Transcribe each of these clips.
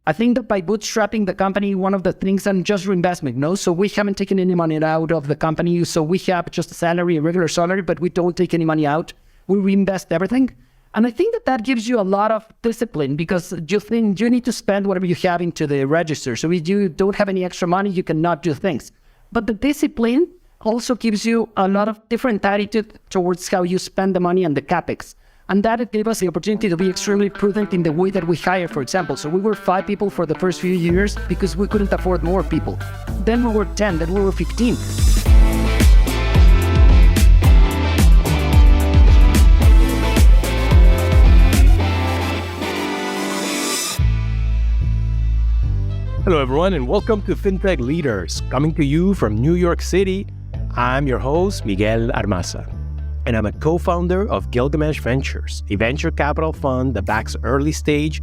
I think that by bootstrapping the company, one of the things, and just reinvestment, no? So we haven't taken any money out of the company. So we have just a salary, a regular salary, but we don't take any money out. We reinvest everything. And I think that gives you a lot of discipline because you think you need to spend whatever you have into the register. So if you don't have any extra money, you cannot do things. But the discipline also gives you a lot of different attitude towards how you spend the money and the capex. And that gave us the opportunity to be extremely prudent in the way that we hire, for example. So we were 5 people for the first few years because we couldn't afford more people. Then we were 10, then we were 15. Hello everyone and welcome to Fintech Leaders, coming to you from New York City. I'm your host, Miguel Armaza, and I'm a co-founder of Gilgamesh Ventures, a venture capital fund that backs early-stage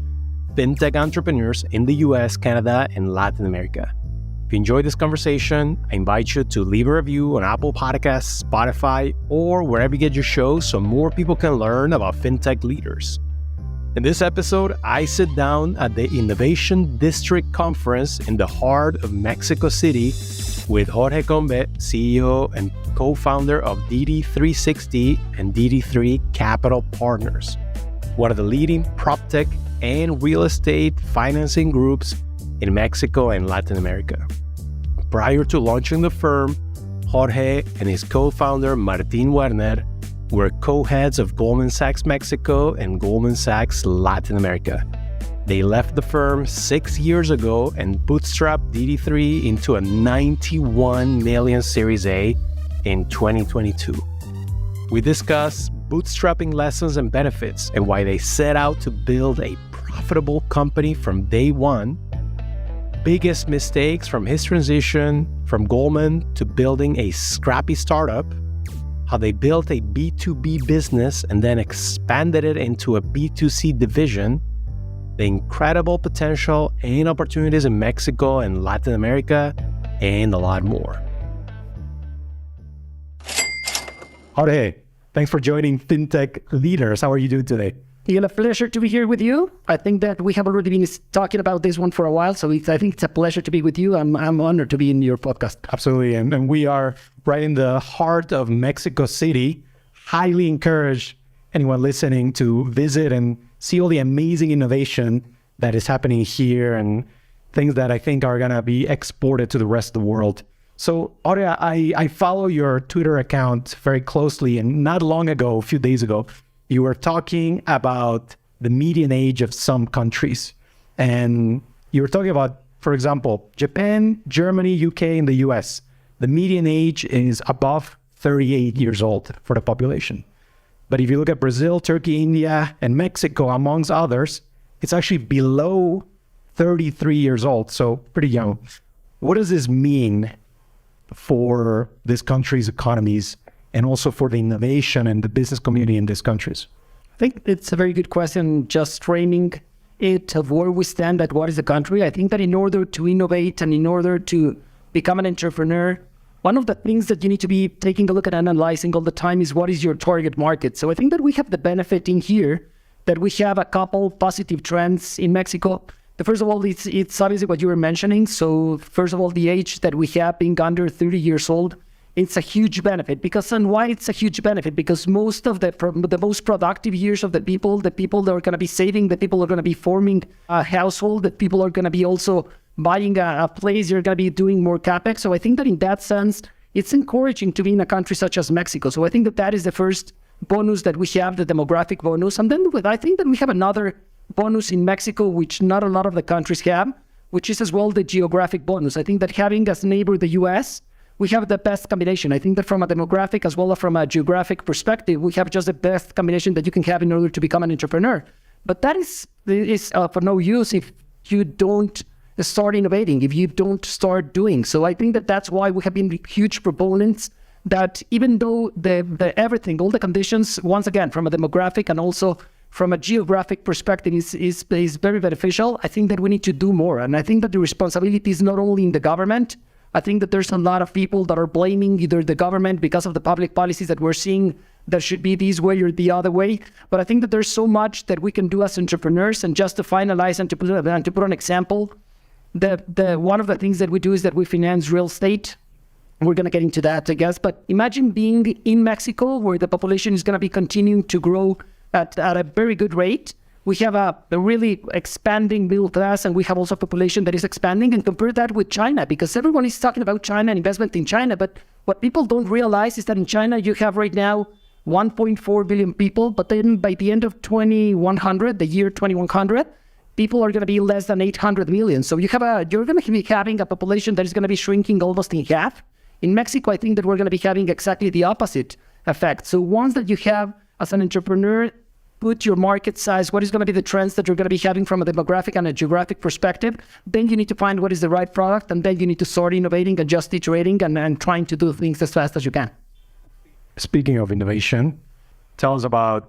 fintech entrepreneurs in the US, Canada, and Latin America. If you enjoyed this conversation, I invite you to leave a review on Apple Podcasts, Spotify, or wherever you get your shows so more people can learn about fintech leaders. In this episode, I sit down at the Innovation District Conference in the heart of Mexico City with Jorge Combe, CEO and co-founder of DD360 and DD3 Capital Partners, one of the leading PropTech and real estate financing groups in Mexico and Latin America. Prior to launching the firm, Jorge and his co-founder Martin Werner were co-heads of Goldman Sachs Mexico and Goldman Sachs Latin America. They left the firm 6 years ago and bootstrapped DD3 into a 91 million Series A in 2022. We discuss bootstrapping lessons and benefits and why they set out to build a profitable company from day one, biggest mistakes from his transition from Goldman to building a scrappy startup, how they built a B2B business and then expanded it into a B2C division, the incredible potential and opportunities in Mexico and Latin America, and a lot more. Jorge, thanks for joining Fintech Leaders. How are you doing today? It's a pleasure to be here with you. I think that we have already been talking about this one for a while, so I think it's a pleasure to be with you. I'm honored to be in your podcast. Absolutely, and we are right in the heart of Mexico City. Highly encourage anyone listening to visit and see all the amazing innovation that is happening here and things that I think are going to be exported to the rest of the world. So, Aurea, I follow your Twitter account very closely, and not long ago, a few days ago, you were talking about the median age of some countries. And you were talking about, for example, Japan, Germany, UK, and the US. The median age is above 38 years old for the population. But if you look at Brazil, Turkey, India, and Mexico, amongst others, it's actually below 33 years old, so pretty young. What does this mean for this country's economies and also for the innovation and the business community in these countries? I think it's a very good question, just framing it of where we stand at what is the country. I think that in order to innovate and in order to become an entrepreneur, one of the things that you need to be taking a look at analyzing all the time is what is your target market. So I think that we have the benefit in here that we have a couple positive trends in Mexico. The first of all, it's obviously what you were mentioning. So first of all, the age that we have being under 30 years old, it's a huge benefit. And why it's a huge benefit? Because most of the most productive years of the people that are going to be saving, the people are going to be forming a household, that people are going to be also buying a place, you're going to be doing more capex. So I think that in that sense, it's encouraging to be in a country such as Mexico. So I think that is the first bonus that we have, the demographic bonus. And then I think that we have another bonus in Mexico, which not a lot of the countries have, which is as well the geographic bonus. I think that having as neighbor the US, we have the best combination. I think that from a demographic as well as from a geographic perspective, we have just the best combination that you can have in order to become an entrepreneur. But that is for no use if you don't start innovating, if you don't start doing. So I think that that's why we have been huge proponents that even though the everything, all the conditions, once again, from a demographic and also from a geographic perspective is very beneficial, I think that we need to do more. And I think that the responsibility is not only in the government. I think that there's a lot of people that are blaming either the government because of the public policies that we're seeing there should be this way or the other way. But I think that there's so much that we can do as entrepreneurs. And just to finalize and to put an example, the one of the things that we do is that we finance real estate. We're going to get into that, I guess. But imagine being in Mexico, where the population is going to be continuing to grow at a very good rate. We have a really expanding middle class, and we have also a population that is expanding. And compare that with China, because everyone is talking about China and investment in China. But what people don't realize is that in China, you have right now 1.4 billion people. But then by the end of 2100, the year 2100, people are going to be less than 800 million. So you're going to be having a population that is going to be shrinking almost in half. In Mexico, I think that we're going to be having exactly the opposite effect. So once that you have, as an entrepreneur, put your market size, what is going to be the trends that you're going to be having from a demographic and a geographic perspective, then you need to find what is the right product, and then you need to start innovating and just iterating and trying to do things as fast as you can. Speaking of innovation, tell us about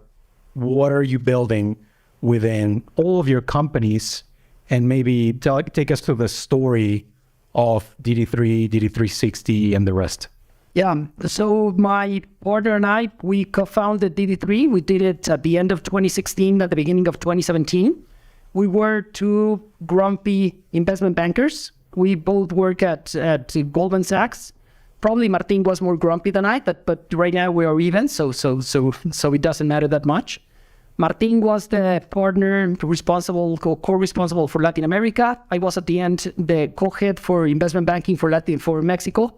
what are you building within all of your companies, and maybe take us to the story of DD3, DD360, and the rest. Yeah, so my partner and I, we co-founded DD3. We did it at the end of 2016, at the beginning of 2017. We were two grumpy investment bankers. We both work at Goldman Sachs. Probably Martin was more grumpy than I, but right now we are even, so it doesn't matter that much. Martin was the partner co-responsible for Latin America. I was at the end the co-head for investment banking for Mexico.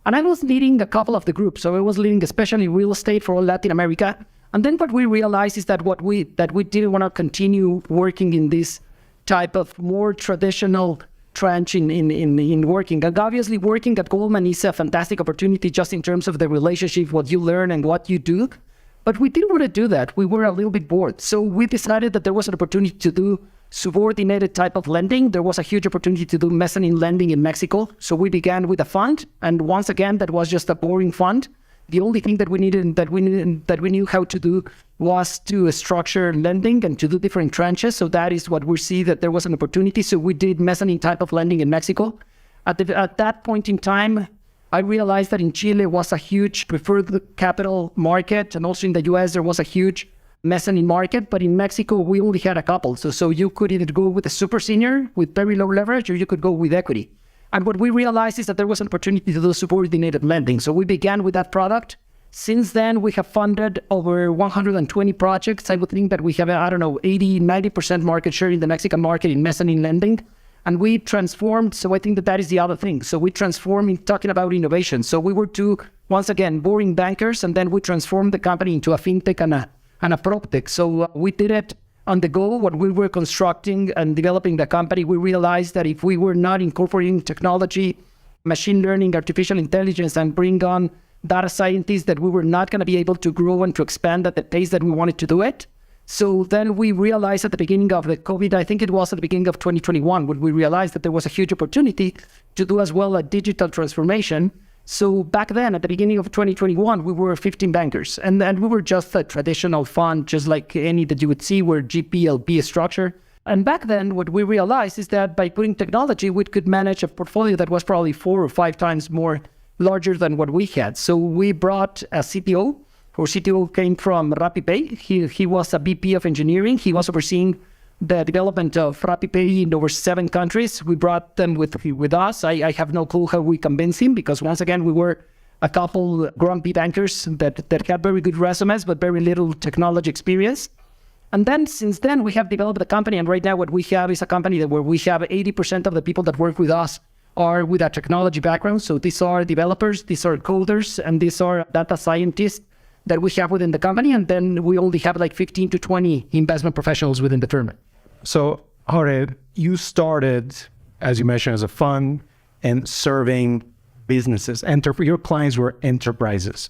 And I was leading a couple of the groups. So I was leading especially real estate for all Latin America. And then what we realized is that we didn't want to continue working in this type of more traditional trench in working. And obviously working at Goldman is a fantastic opportunity just in terms of the relationship, what you learn and what you do. But we didn't want to do that. We were a little bit bored. So we decided that there was an opportunity to do subordinated type of lending. There was a huge opportunity to do mezzanine lending in Mexico. So we began with a fund. And once again, that was just a boring fund. The only thing that we knew how to do was to structure lending and to do different tranches. So that is what we see, that there was an opportunity. So we did mezzanine type of lending in Mexico. At that point in time, I realized that in Chile was a huge preferred capital market, and also in the US there was a huge mezzanine market, but in Mexico we only had a couple. So you could either go with a super senior with very low leverage, or you could go with equity. And what we realized is that there was an opportunity to do subordinated lending. So we began with that product. Since then, we have funded over 120 projects. I would think that we have, 80-90% market share in the Mexican market in mezzanine lending. And we transformed, so I think that is the other thing. So we transformed in talking about innovation. So we were two, once again, boring bankers, and then we transformed the company into a Fintech and a PropTech. So we did it on the go. When we were constructing and developing the company, we realized that if we were not incorporating technology, machine learning, artificial intelligence, and bring on data scientists, that we were not going to be able to grow and to expand at the pace that we wanted to do it. So then we realized at the beginning of the COVID, I think it was at the beginning of 2021, when we realized that there was a huge opportunity to do as well a digital transformation. So back then, at the beginning of 2021, we were 15 bankers, and we were just a traditional fund, just like any that you would see, where GP-LP structure. And back then, what we realized is that by putting technology, we could manage a portfolio that was probably 4 or 5 times more larger than what we had. So we brought a CTO. Our CTO came from RappiPay. He was a VP of engineering. He was overseeing the development of RappiPay in over 7 countries. We brought them with us. I have no clue how we convinced him, because once again, we were a couple grumpy bankers that had very good resumes, but very little technology experience. And then since then, we have developed a company. And right now what we have is a company where we have 80% of the people that work with us are with a technology background. So these are developers, these are coders, and these are data scientists that we have within the company. And then we only have like 15 to 20 investment professionals within the firm. So Jorge, you started, as you mentioned, as a fund and serving businesses. Your clients were enterprises.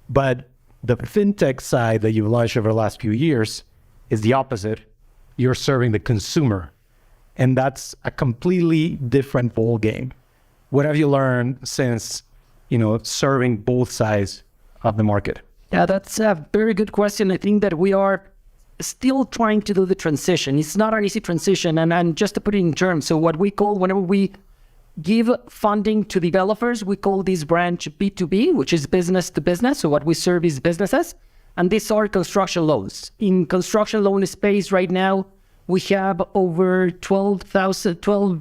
But the fintech side that you've launched over the last few years is the opposite. You're serving the consumer. And that's a completely different ball game. What have you learned since, serving both sides of the market? Yeah, that's a very good question. I think that we are still trying to do the transition. It's not an easy transition. And just to put it in terms, so what we call, whenever we give funding to developers, we call this branch B2B, which is business to business. So what we serve is businesses. and these are construction loans. In construction loan space right now, we have over 12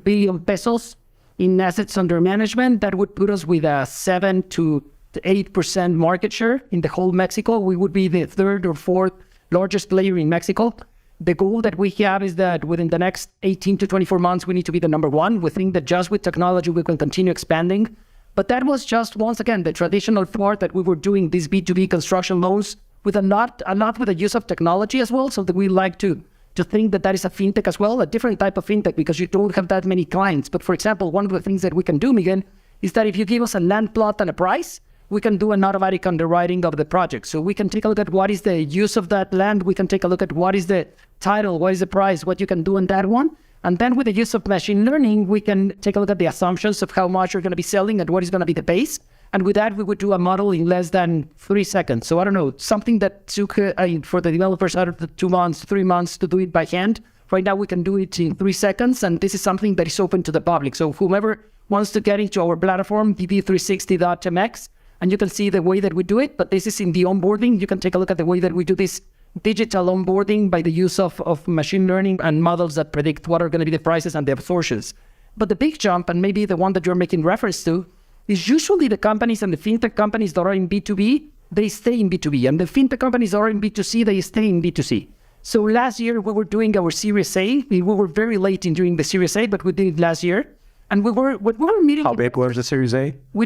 billion pesos in assets under management. That would put us with a 7 to 8% market share in the whole Mexico. We would be the third or fourth largest player in Mexico. The goal that we have is that within the next 18 to 24 months, we need to be the number one. We think that just with technology, we can continue expanding. But that was just, once again, the traditional part that we were doing these B2B construction loans with a lot with the use of technology as well. So that we like to think that is a fintech as well, a different type of fintech, because you don't have that many clients. But for example, one of the things that we can do, Miguel, is that if you give us a land plot and a price, we can do an automatic underwriting of the project. So we can take a look at what is the use of that land. We can take a look at what is the title, what is the price, what you can do on that one. And then with the use of machine learning, we can take a look at the assumptions of how much you're going to be selling and what is going to be the base. And with that, we would do a model in less than 3 seconds. So I don't know, something that took for the developers out of the 2 months, 3 months to do it by hand. Right now, we can do it in 3 seconds. And this is something that is open to the public. So whomever wants to get into our platform, DD360.mx, and you can see the way that we do it. But this is in the onboarding. You can take a look at the way that we do this digital onboarding by the use of machine learning and models that predict what are going to be the prices and the absorptions. But the big jump, and maybe the one that you're making reference to, is usually the companies and the fintech companies that are in B2B, they stay in B2B. And the fintech companies that are in B2C, they stay in B2C. So last year, we were doing our Series A. We were very late in doing the Series A, but we did it last year. And we were meeting. How big was the Series A? We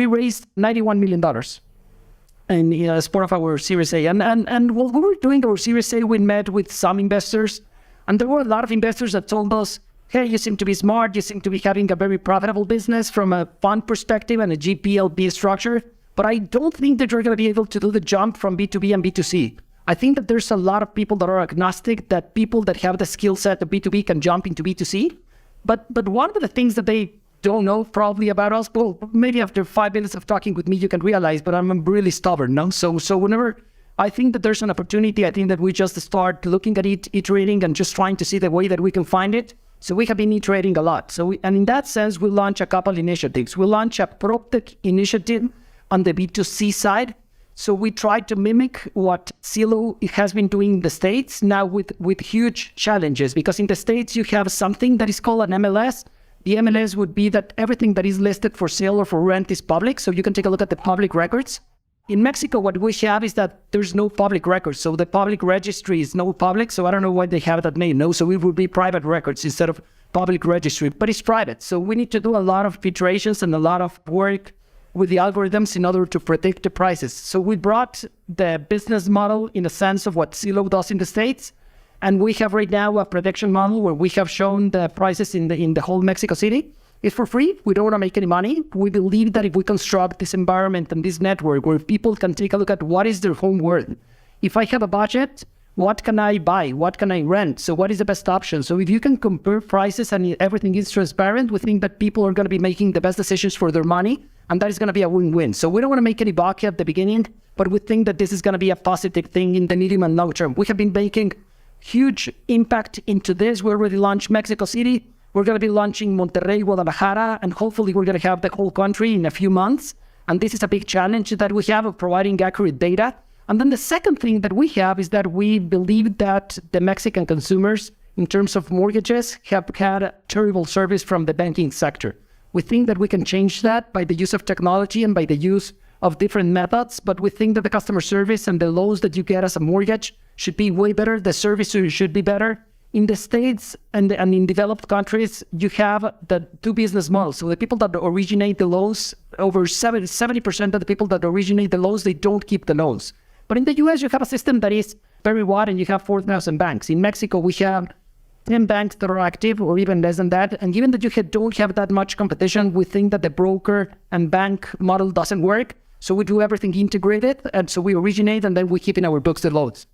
raised $91 million. And as part of our Series A. And while we were doing our Series A, we met with some investors. And there were a lot of investors that told us, hey, you seem to be smart. You seem to be having a very profitable business from a fund perspective and a GPLP structure. But I don't think that you're going to be able to do the jump from B2B and B2C. I think that there's a lot of people that are agnostic, that people that have the skill set of B2B can jump into B2C. But one of the things that they don't know probably about us, well, maybe after 5 minutes of talking with me, you can realize, but I'm really stubborn, no? So whenever I think that there's an opportunity, I think that we just start looking at it, iterating, and just trying to see the way that we can find it. So we have been iterating a lot. And in that sense, we launched a couple initiatives. We launched a PropTech initiative on the B2C side. So we tried to mimic what Zillow has been doing in the States, now with huge challenges, because in the States, you have something that is called an MLS. The MLS would be that everything that is listed for sale or for rent is public, so you can take a look at the public records. In Mexico, what we have is that there's no public records, so the public registry is no public, so I don't know why they have that name, no? So it would be private records instead of public registry, but it's private. So we need to do a lot of iterations and a lot of work with the algorithms in order to predict the prices. So we brought the business model in a sense of what Zillow does in the States. And we have right now a prediction model where we have shown the prices in the whole Mexico City. It's for free. We don't want to make any money. We believe that if we construct this environment and this network where people can take a look at what is their home worth. If I have a budget, what can I buy? What can I rent? So what is the best option? So if you can compare prices and everything is transparent, we think that people are going to be making the best decisions for their money. And that is going to be a win-win. So we don't want to make any buck at the beginning, but we think that this is going to be a positive thing in the medium and long term. We have been making huge impact into this. We already launched Mexico City. We're going to be launching Monterrey, Guadalajara, and hopefully we're going to have the whole country in a few months. And this is a big challenge that we have of providing accurate data. And then the second thing that we have is that we believe that the Mexican consumers, in terms of mortgages, have had a terrible service from the banking sector. We think that we can change that by the use of technology and by the use of different methods, but we think that the customer service and the loans that you get as a mortgage should be way better. The service should be better. In the States and in developed countries, you have the two business models. So the people that originate the loans, over 70% of the people that originate the loans, they don't keep the loans. But in the US, you have a system that is very wide and you have 4,000 banks. In Mexico, we have 10 banks that are active or even less than that. And given that you don't have that much competition, we think that the broker and bank model doesn't work. So we do everything integrated. And so we originate and then we keep in our books the loans.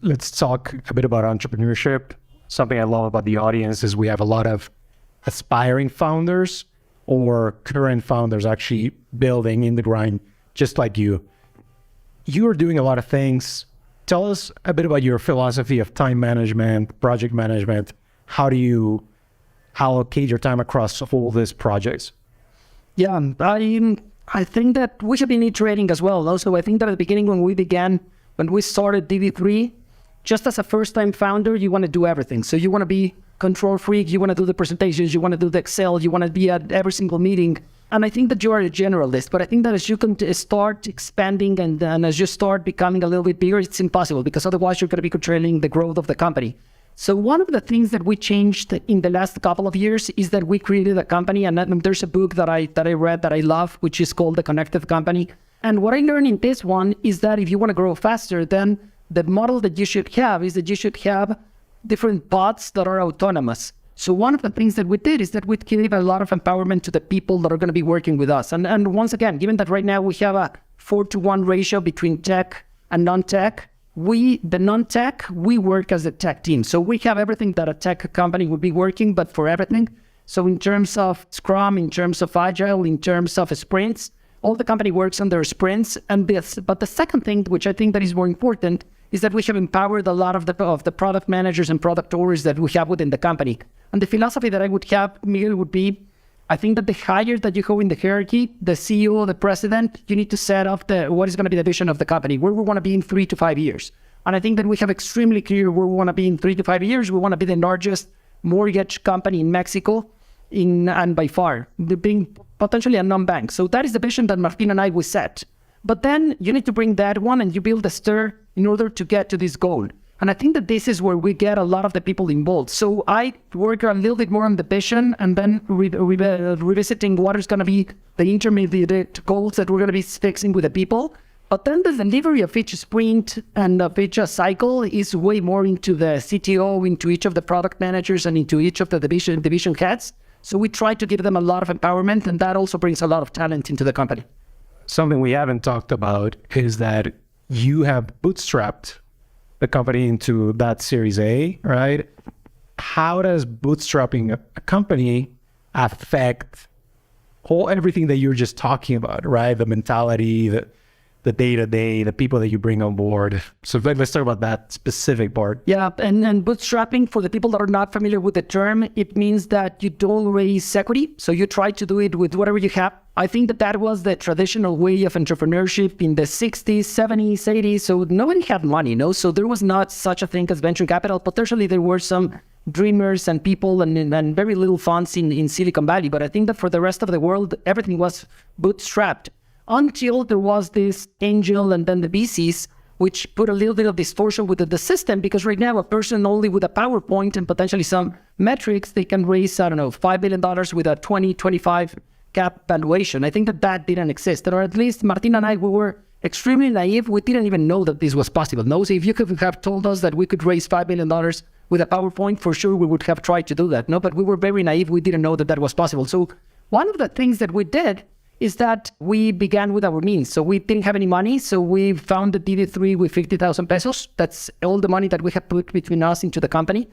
Let's talk a bit about entrepreneurship. Something I love about the audience is we have a lot of aspiring founders or current founders actually building in the grind, just like you. You are doing a lot of things. Tell us a bit about your philosophy of time management, project management. How do you allocate your time across all these projects? Yeah, I think that we have been iterating as well. Also, I think that at the beginning when we started DD3, just as a first-time founder, you want to do everything. So you want to be control freak, you want to do the presentations, you want to do the Excel, you want to be at every single meeting. And I think that you are a generalist, but I think that as you can start expanding and as you start becoming a little bit bigger, it's impossible because otherwise you're going to be controlling the growth of the company. So one of the things that we changed in the last couple of years is that we created a company, and there's a book that I read that I love, which is called The Connected Company. And what I learned in this one is that if you want to grow faster, then the model that you should have is that you should have different pods that are autonomous. So one of the things that we did is that we gave a lot of empowerment to the people that are going to be working with us. And once again, given that right now we have a 4-to-1 ratio between tech and non-tech, the non-tech, we work as a tech team. So we have everything that a tech company would be working, but for everything. So in terms of Scrum, in terms of Agile, in terms of sprints, all the company works on their sprints. But the second thing, which I think that is more important, is that we have empowered a lot of the product managers and product owners that we have within the company. And the philosophy that I would have, Miguel, would be, I think that the higher that you go in the hierarchy, the CEO, the president, you need to set up what is going to be the vision of the company, where we want to be in 3 to 5 years. And I think that we have extremely clear where we want to be in 3 to 5 years. We want to be the largest mortgage company in Mexico, and by far, being potentially a non-bank. So that is the vision that Martin and I will set. But then you need to bring that one and you build a stir in order to get to this goal. And I think that this is where we get a lot of the people involved. So I work a little bit more on the vision and then revisiting what is going to be the intermediate goals that we're going to be fixing with the people. But then the delivery of each sprint and of each cycle is way more into the CTO, into each of the product managers and into each of the division heads. So we try to give them a lot of empowerment, and that also brings a lot of talent into the company. Something we haven't talked about is that you have bootstrapped the company into that Series A, right? How does bootstrapping a company affect everything that you're just talking about, right? The mentality, the day-to-day, the people that you bring on board. So let's talk about that specific part. Yeah, and bootstrapping, for the people that are not familiar with the term, it means that you don't raise equity. So you try to do it with whatever you have. I think that was the traditional way of entrepreneurship in the 60s, 70s, 80s. So nobody had money, no? So there was not such a thing as venture capital. Potentially there were some dreamers and people and very little funds in Silicon Valley. But I think that for the rest of the world, everything was bootstrapped. Until there was this angel and then the VCs, which put a little bit of distortion with the system, because right now a person only with a PowerPoint and potentially some metrics, they can raise, I don't know, $5 billion with a 25 cap valuation. I think that didn't exist, or at least Martin and I, we were extremely naive. We didn't even know that this was possible. No, so if you could have told us that we could raise $5 billion with a PowerPoint, for sure we would have tried to do that. No, but we were very naive. We didn't know that was possible. So one of the things that we did is that we began with our means. So we didn't have any money. So we founded DD3 with 50,000 pesos. That's all the money that we have put between us into the company.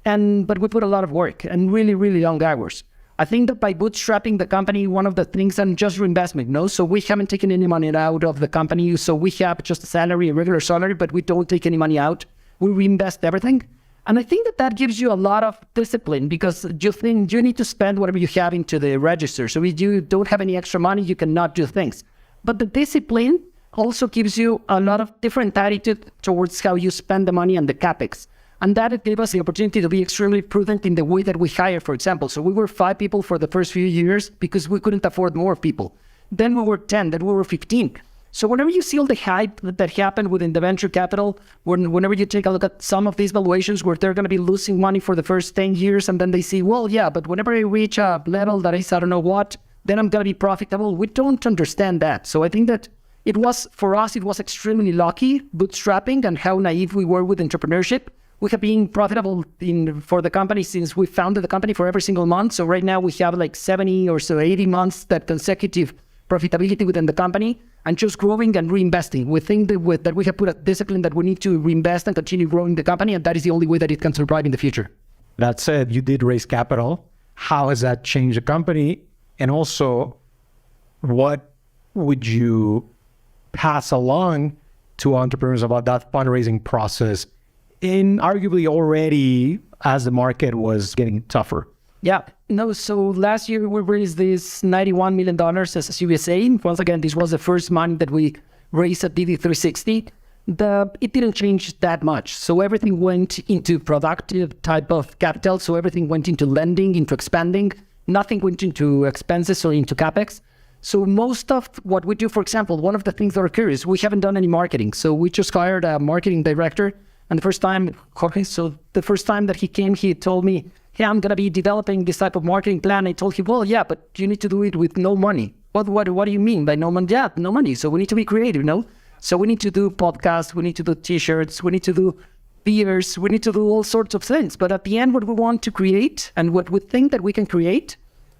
But we put a lot of work and really, really long hours. I think that by bootstrapping the company, one of the things, and just reinvestment, no? So we haven't taken any money out of the company. So we have just a salary, a regular salary, but we don't take any money out. We reinvest everything. And I think that gives you a lot of discipline, because you need to spend whatever you have into the register. So if you don't have any extra money, you cannot do things. But the discipline also gives you a lot of different attitude towards how you spend the money and the capex. And that gave us the opportunity to be extremely prudent in the way that we hire, for example. So we were 5 people for the first few years because we couldn't afford more people. Then we were 10, then we were 15. So whenever you see all the hype that happened within the venture capital, whenever you take a look at some of these valuations where they're going to be losing money for the first 10 years, and then they see, well, yeah, but whenever I reach a level that is, I don't know what, then I'm going to be profitable. We don't understand that. So I think that for us, it was extremely lucky, bootstrapping, and how naive we were with entrepreneurship. We have been profitable for the company since we founded the company for every single month. So right now we have like 70 or so 80 months that consecutive profitability within the company, and just growing and reinvesting. We think that we have put a discipline that we need to reinvest and continue growing the company, and that is the only way that it can survive in the future. That said, you did raise capital. How has that changed the company? And also, what would you pass along to entrepreneurs about that fundraising process in arguably already as the market was getting tougher? Yeah, no, so last year we raised this $91 million as a Series A. Once again, this was the first money that we raised at DD360. It didn't change that much. So everything went into productive type of capital. So everything went into lending, into expanding. Nothing went into expenses or into CapEx. So most of what we do, for example, one of the things that occurs is we haven't done any marketing. So we just hired a marketing director. And the first time, Jorge, so the first time that he came, he told me, hey, I'm going to be developing this type of marketing plan. I told him, well, yeah, but you need to do it with no money. What do you mean by no money? Yeah, no money. So we need to be creative, no? So we need to do podcasts, we need to do t-shirts, we need to do beers, we need to do all sorts of things. But at the end, what we want to create and what we think that we can create,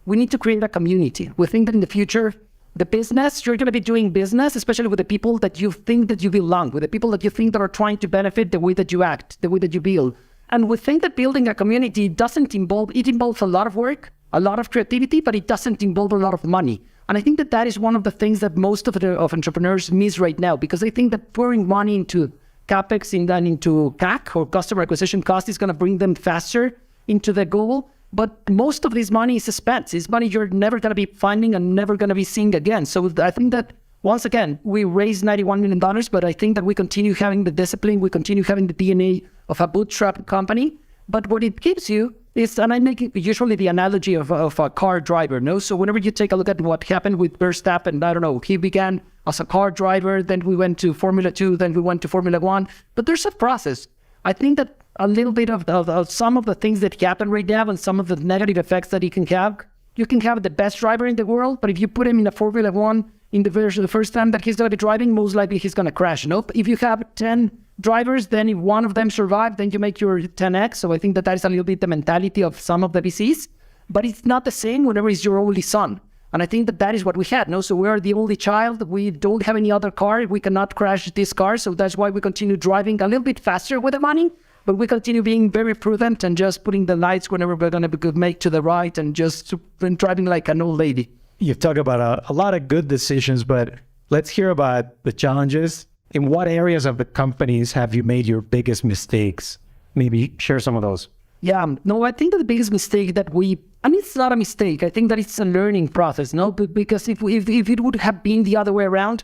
we need to create a community. We think that in the future, the business, you're going to be doing business, especially with the people that you think that you belong, with the people that you think that are trying to benefit the way that you act, the way that you build. And we think that building a community involves a lot of work, a lot of creativity, but it doesn't involve a lot of money. And I think that that is one of the things that most of entrepreneurs miss right now, because they think that pouring money into CapEx and into CAC or customer acquisition cost is going to bring them faster into the goal. But most of this money is spent. It's money you're never going to be finding and never going to be seeing again. So I think that, once again, we raised $91 million, but I think that we continue having the discipline, we continue having the DNA of a bootstrap company. But what it gives you is, and I make usually the analogy of a car driver, no? So whenever you take a look at what happened with Verstappen, I don't know, he began as a car driver, then we went to Formula 2, then we went to Formula 1. But there's a process. I think that a little bit of some of the things that happen right now and some of the negative effects that he can have, you can have the best driver in the world, but if you put him in a Formula 1 in the first time that he's going to be driving, most likely he's going to crash. Nope. If you have 10 drivers, then if one of them survives, then you make your 10x. So I think that is a little bit the mentality of some of the VCs, but it's not the same whenever it's your only son. And I think that is what we had. No, so we are the only child. We don't have any other car. We cannot crash this car. So that's why we continue driving a little bit faster with the money, but we continue being very prudent and just putting the lights whenever we're going to make to the right and just driving like an old lady. You've talked about a lot of good decisions, but let's hear about the challenges. In what areas of the companies have you made your biggest mistakes? Maybe share some of those. Yeah, no, I think that the biggest mistake that it's not a mistake. I think that it's a learning process, no? Because if it would have been the other way around,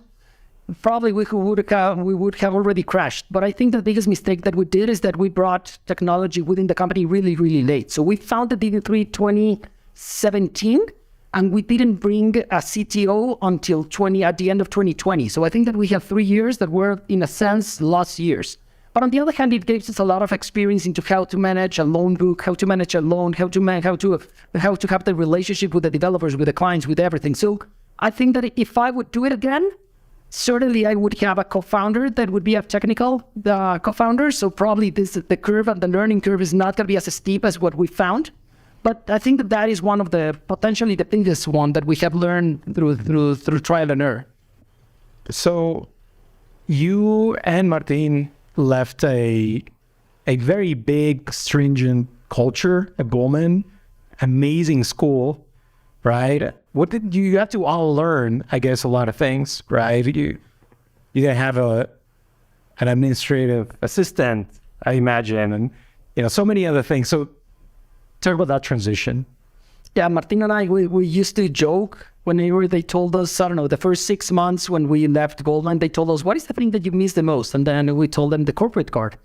probably we would have already crashed. But I think the biggest mistake that we did is that we brought technology within the company really, really late. So we founded DD3 2017, and we didn't bring a CTO until at the end of 2020. So I think that we have 3 years that were, in a sense, lost years. But on the other hand, it gives us a lot of experience into how to manage a loan book, how to manage a loan, how to have the relationship with the developers, with the clients, with everything. So I think that if I would do it again, certainly I would have a co-founder that would be a technical co-founder. So probably the curve and the learning curve is not going to be as steep as what we found. But I think that is one of potentially the biggest one that we have learned through trial and error. So you and Martin left a very big, stringent culture at Goldman, amazing school, right? What did you have to all learn? I guess a lot of things, right? You didn't have an administrative assistant, I imagine, and so many other things. So talk about that transition. Yeah, Martin and I, we used to joke whenever they told us, I don't know, the first 6 months when we left Goldman, they told us, what is the thing that you miss the most? And then we told them the corporate card.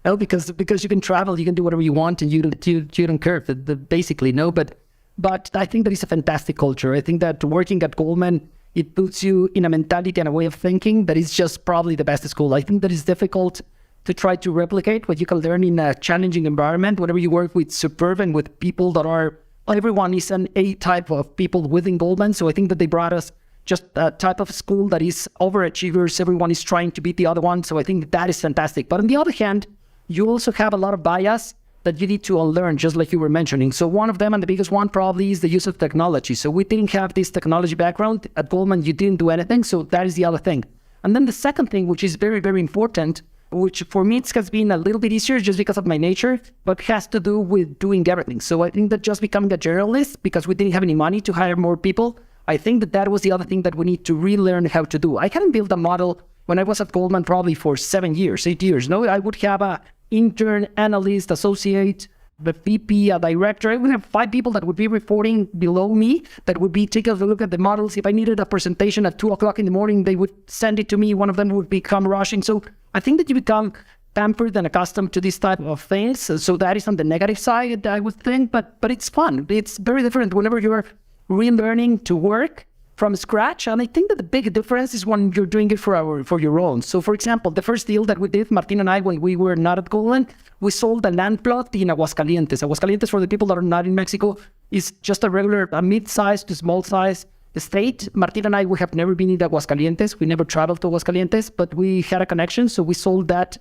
No, because you can travel, you can do whatever you want, and you don't care, basically, no. But I think that is a fantastic culture. I think that working at Goldman, it puts you in a mentality and a way of thinking that is just probably the best school. I think that is difficult to try to replicate what you can learn in a challenging environment. Whenever you work with superb and with people that are, everyone is an A type of people within Goldman. So I think that they brought us just a type of school that is overachievers. Everyone is trying to beat the other one. So I think that is fantastic. But on the other hand, you also have a lot of bias that you need to unlearn, just like you were mentioning. So one of them, and the biggest one probably, is the use of technology. So we didn't have this technology background. At Goldman, you didn't do anything. So that is the other thing. And then the second thing, which is very, very important, which for me it has been a little bit easier just because of my nature, but has to do with doing everything. So I think that just becoming a generalist, because we didn't have any money to hire more people, I think that was the other thing that we need to relearn how to do. I hadn't built a model when I was at Goldman probably for 7 years, 8 years. No, I would have a intern, analyst, associate, the VP, a director. I would have 5 people that would be reporting below me that would be taking a look at the models. If I needed a presentation at 2:00 in the morning, they would send it to me. One of them would become rushing. So I think that you become pampered and accustomed to this type of things. So that is on the negative side, I would think, but it's fun. It's very different whenever you're relearning to work from scratch. And I think that the big difference is when you're doing it for your own. So for example, the first deal that we did, Martin and I, when we were not at Goldman, we sold a land plot in Aguascalientes. Aguascalientes, for the people that are not in Mexico, is just a mid-sized to small-sized state. Martin and I, we have never been in Aguascalientes. We never traveled to Aguascalientes, but we had a connection. So we sold that.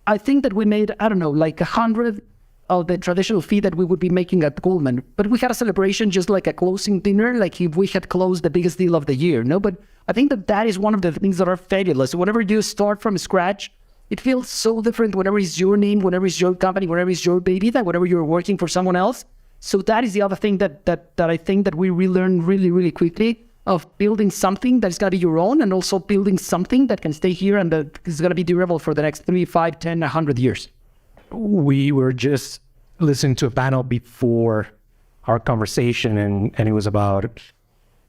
I think that we made, I don't know, like 100 of the traditional fee that we would be making at Goldman. But we had a celebration, just like a closing dinner, like if we had closed the biggest deal of the year, no? But I think that that is one of the things that are fabulous. Whenever you start from scratch, it feels so different whenever it's your name, whenever it's your company, whenever it's your baby, than whenever you're working for someone else. So that is the other thing that I think that we relearn really, really quickly, of building something that's going to be your own, and also building something that can stay here and that is going to be durable for the next 3, 5, 10, 100 years. We were just listening to a panel before our conversation, and it was about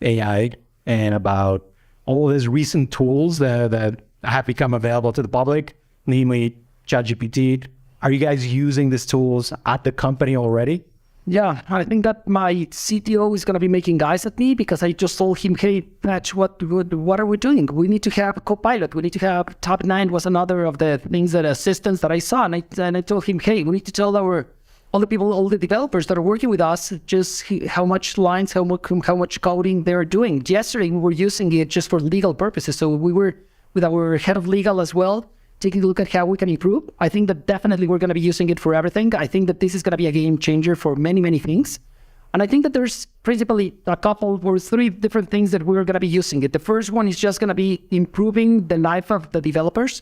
AI and about all these recent tools that have become available to the public, namely ChatGPT. Are you guys using these tools at the company already? Yeah, I think that my CTO is going to be making eyes at me, because I just told him, hey, Patch, what are we doing? We need to have a Copilot. We need to have Top 9 was another of the things, that assistants that I saw. And I told him, hey, we need to tell all the people, all the developers that are working with us, just how much lines, how much coding they're doing. Yesterday, we were using it just for legal purposes. So we were with our head of legal as well, taking a look at how we can improve. I think that definitely we're going to be using it for everything. I think that this is going to be a game changer for many, many things. And I think that there's principally a couple or 3 different things that we're going to be using it. The first one is just going to be improving the life of the developers,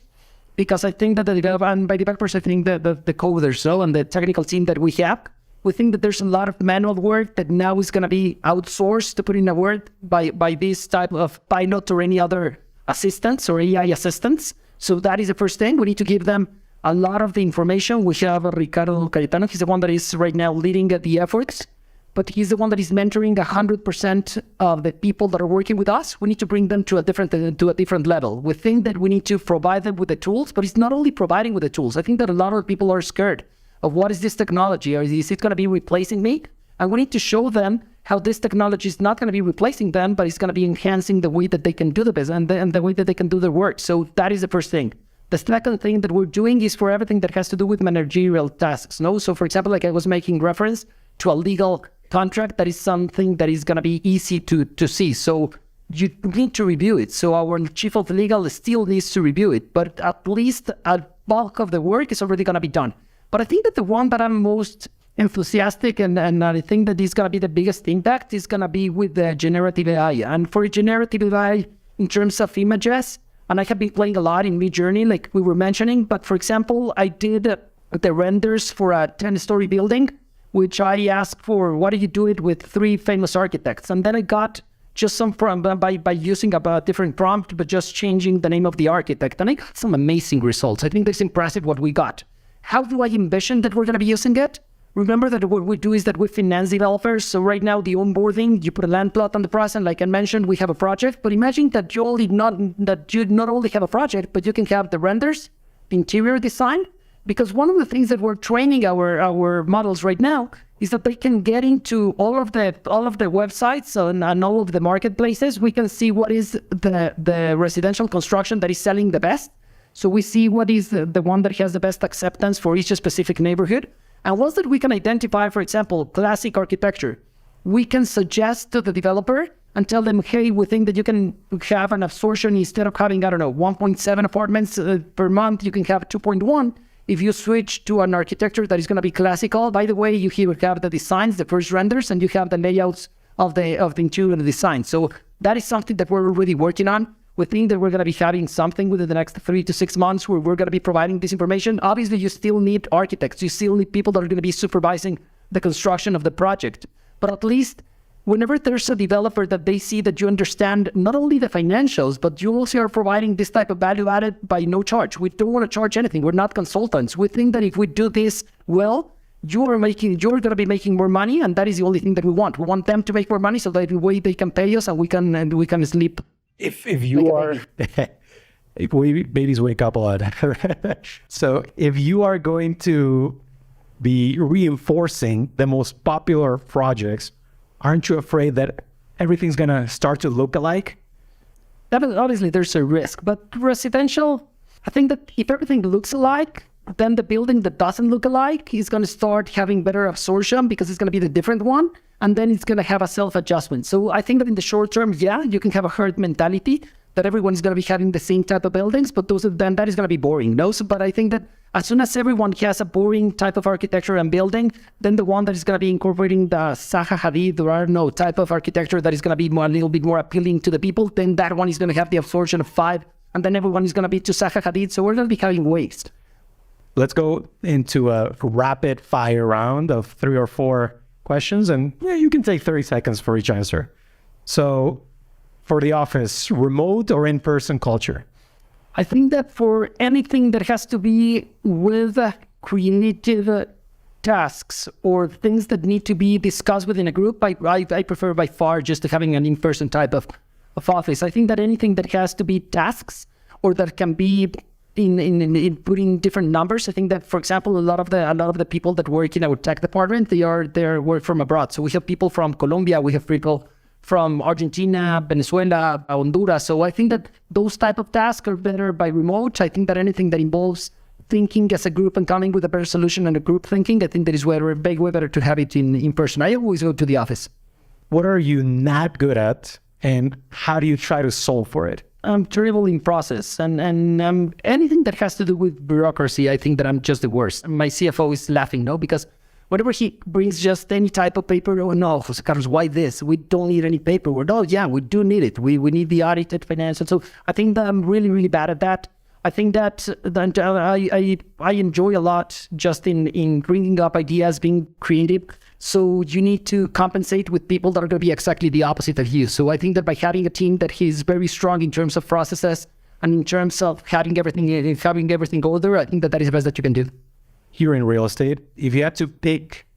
because I think that and by developers, I think the coders, so, and the technical team that we have, we think that there's a lot of manual work that now is going to be outsourced, to put in a word, by this type of pilot or any other assistants or AI assistants. So that is the first thing. We need to give them a lot of the information. We have Ricardo Cayetano. He's the one that is right now leading the efforts, but he's the one that is mentoring 100% of the people that are working with us. We need to bring them to a different level. We think that we need to provide them with the tools, but it's not only providing with the tools. I think that a lot of people are scared of what is this technology, or is it going to be replacing me? And we need to show them how this technology is not going to be replacing them, but it's going to be enhancing the way that they can do the business and the way that they can do their work. So that is the first thing. The second thing that we're doing is for everything that has to do with managerial tasks. No, so for example, like I was making reference to a legal contract, that is something that is going to be easy to see. So you need to review it. So our chief of legal still needs to review it, but at least a bulk of the work is already going to be done. But I think that the one that I'm most enthusiastic and I think that is going to be the biggest impact is going to be with the generative AI. And for generative AI, in terms of images, and I have been playing a lot in Midjourney, like we were mentioning, but for example, I did the renders for a 10-story building, which I asked for, what do you do it with 3 famous architects? And then I got just some by using a different prompt, but just changing the name of the architect. And I got some amazing results. I think that's impressive what we got. How do I envision that we're going to be using it? Remember that what we do is that we finance developers. So right now, the onboarding, you put a land plot on the price, and like I mentioned, we have a project. But imagine that you not only have a project, but you can have the renders, the interior design. Because one of the things that we're training our models right now is that they can get into all of the websites and all of the marketplaces. We can see what is the residential construction that is selling the best. So we see what is the one that has the best acceptance for each specific neighborhood. And once that we can identify, for example, classic architecture, we can suggest to the developer and tell them, hey, we think that you can have an absorption instead of having, 1.7 apartments per month, you can have 2.1. If you switch to an architecture that is going to be classical, by the way, you here have the designs, the first renders, and you have the layouts of the interior design. So that is something that we're already working on. We think that we're going to be having something within the next 3 to 6 months where we're going to be providing this information. Obviously, you still need architects. You still need people that are going to be supervising the construction of the project. But at least whenever there's a developer that they see that you understand not only the financials, but you also are providing this type of value added by no charge. We don't want to charge anything. We're not consultants. We think that if we do this well, you're going to be making more money, and that is the only thing that we want. We want them to make more money so that the way they can pay us and we can sleep. If you are, if babies wake up a lot. So if you are going to be reinforcing the most popular projects, aren't you afraid that everything's going to start to look alike? Obviously, there's a risk, but residential, I think that if everything looks alike, then the building that doesn't look alike is going to start having better absorption because it's going to be the different one, and then it's going to have a self-adjustment. So I think that in the short term, yeah, you can have a herd mentality that everyone is going to be having the same type of buildings, but then that is going to be boring. No, so, but I think that as soon as everyone has a boring type of architecture and building, then the one that is going to be incorporating the Zaha Hadid or I don't know type of architecture that is going to be a little bit more appealing to the people, then that one is going to have the absorption of 5, and then everyone is going to be to Zaha Hadid. So we're going to be having waste. Let's go into a rapid fire round of 3 or 4 questions, and yeah, you can take 30 seconds for each answer. So for the office, remote or in-person culture? I think that for anything that has to be with creative tasks or things that need to be discussed within a group, I prefer by far just having an in-person type of office. I think that anything that has to be tasks or that can be in putting different numbers. I think that, for example, a lot of the people that work in our tech department, they work from abroad. So we have people from Colombia, we have people from Argentina, Venezuela, Honduras. So I think that those type of tasks are better by remote. I think that anything that involves thinking as a group and coming with a better solution and a group thinking, I think that is way better to have it in person. I always go to the office. What are you not good at, and how do you try to solve for it? I'm terrible in process and anything that has to do with bureaucracy, I think that I'm just the worst. My CFO is laughing, no, because whenever he brings just any type of paper, oh no, Jose Carlos, why this? We don't need any paperwork. Oh yeah, we do need it. We need the audited finance. And so I think that I'm really, really bad at that. I think that I enjoy a lot just in bringing up ideas, being creative. So you need to compensate with people that are going to be exactly the opposite of you. So I think that by having a team that is very strong in terms of processes and in terms of having everything go there, I think that is the best that you can do. Here in real estate, if you had to pick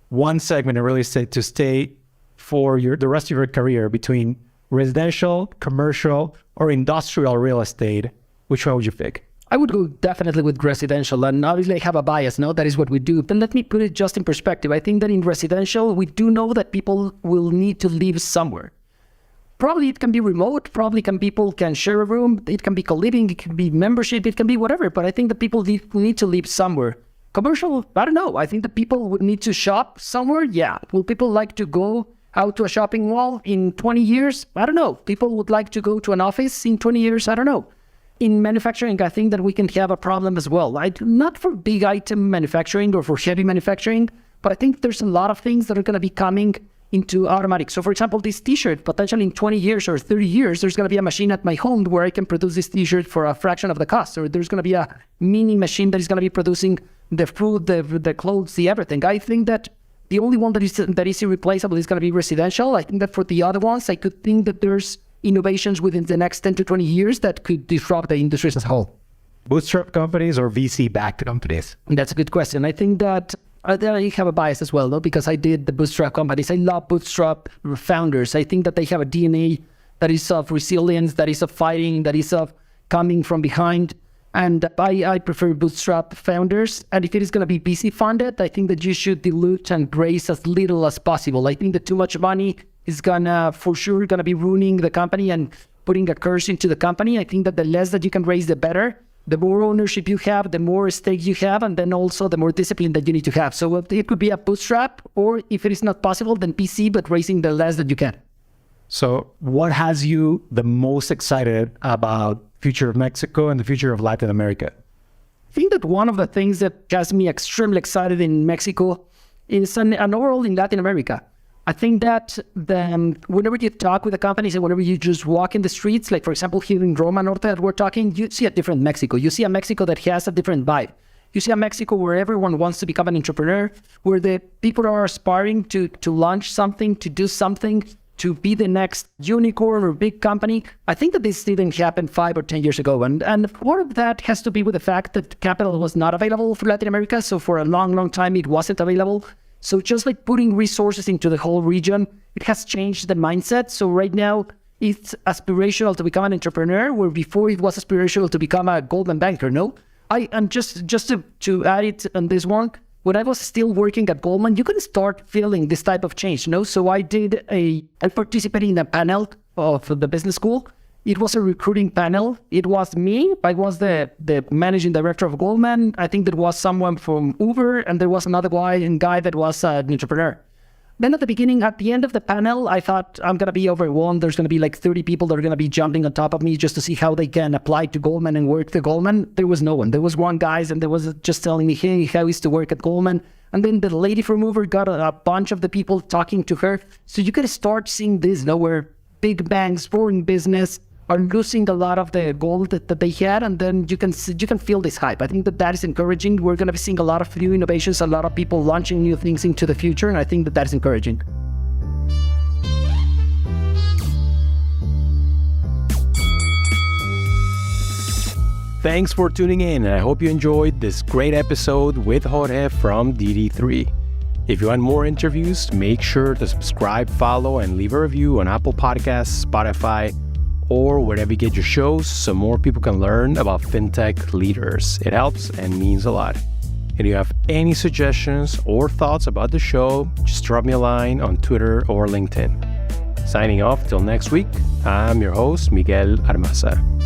one segment in real estate to stay for the rest of your career between residential, commercial, or industrial real estate, which one would you pick? I would go definitely with residential, and obviously I have a bias, no? That is what we do. But let me put it just in perspective. I think that in residential, we do know that people will need to live somewhere. Probably it can be remote, people can share a room, it can be co-living, it can be membership, it can be whatever, but I think that people need to live somewhere. Commercial, I don't know. I think that people would need to shop somewhere, yeah. Will people like to go out to a shopping mall in 20 years? I don't know. People would like to go to an office in 20 years? I don't know. In manufacturing, I think that we can have a problem as well. Not for big item manufacturing or for heavy manufacturing, but I think there's a lot of things that are going to be coming into automatic. So for example, this t-shirt, potentially in 20 years or 30 years, there's going to be a machine at my home where I can produce this t-shirt for a fraction of the cost. Or there's going to be a mini machine that is going to be producing the food, the clothes, the everything. I think that the only one that is irreplaceable is going to be residential. I think that for the other ones, I could think that there's innovations within the next 10 to 20 years that could disrupt the industry as a whole. Bootstrap companies or VC-backed companies? That's a good question. I think that I have a bias as well, though, because I did the bootstrap companies. I love bootstrap founders. I think that they have a DNA that is of resilience, that is of fighting, that is of coming from behind. And I prefer bootstrap founders. And if it is going to be VC funded, I think that you should dilute and raise as little as possible. I think that too much money is for sure gonna be ruining the company and putting a curse into the company. I think that the less that you can raise, the better. The more ownership you have, the more stake you have, and then also the more discipline that you need to have. So it could be a bootstrap, or if it is not possible, then VC, but raising the less that you can. So what has you the most excited about future of Mexico and the future of Latin America? I think that one of the things that has me extremely excited in Mexico is an overall in Latin America. I think that whenever you talk with the companies and whenever you just walk in the streets, like for example here in Roma Norte that we're talking, you see a different Mexico. You see a Mexico that has a different vibe. You see a Mexico where everyone wants to become an entrepreneur, where the people are aspiring to launch something, to do something, to be the next unicorn or big company. I think that this didn't happen 5 or 10 years ago. And part of that has to be with the fact that capital was not available for Latin America. So for a long, long time, it wasn't available. So just like putting resources into the whole region, it has changed the mindset. So right now, it's aspirational to become an entrepreneur, where before it was aspirational to become a Goldman banker, no? And just to add it on this one, when I was still working at Goldman, you can start feeling this type of change, no? So I participated in a panel of the business school. It was a recruiting panel. It was me. I was the managing director of Goldman. I think there was someone from Uber, and there was another guy that was an entrepreneur. Then at the end of the panel, I thought, I'm going to be overwhelmed. There's going to be like 30 people that are going to be jumping on top of me just to see how they can apply to Goldman and work at Goldman. There was no one. There was one guy, and there was just telling me, hey, how is to work at Goldman. And then the lady from Uber got a bunch of the people talking to her. So you can start seeing this, where big banks, foreign business, are losing a lot of the gold that they had, and then you can feel this hype. I think that is encouraging. We're going to be seeing a lot of new innovations, a lot of people launching new things into the future, and I think that is encouraging. Thanks for tuning in, and I hope you enjoyed this great episode with Jorge from DD3. If you want more interviews, make sure to subscribe, follow, and leave a review on Apple Podcasts, Spotify, or wherever you get your shows, so more people can learn about fintech leaders. It helps and means a lot. And if you have any suggestions or thoughts about the show, just drop me a line on Twitter or LinkedIn. Signing off till next week, I'm your host, Miguel Armaza.